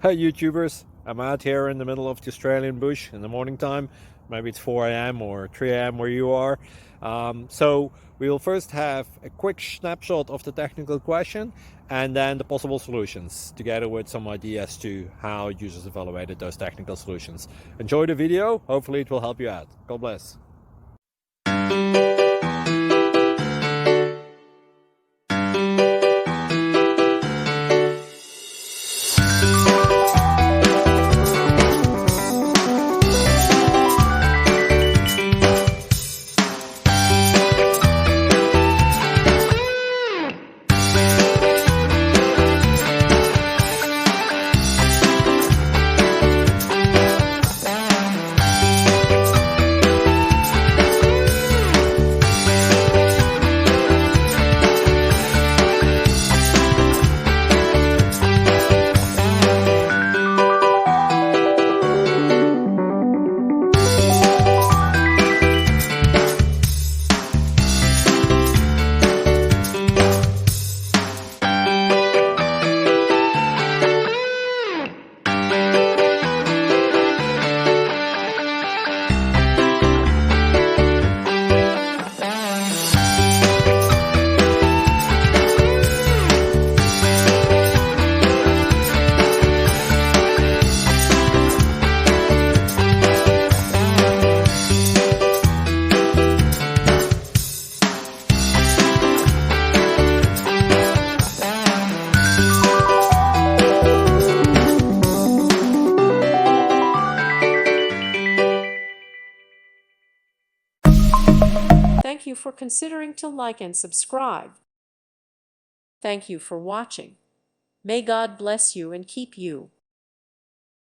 Hi YouTubers, I'm out here in the middle of the Australian bush in the morning time. Maybe it's 4 a.m. or 3 a.m. where you are. So we'll first have a quick snapshot of the technical question and then the possible solutions, together with some ideas to how users evaluated those technical solutions. Enjoy the video, hopefully it will help you out. God bless. Thank you for considering to like and subscribe. Thank you for watching. May God bless you and keep you.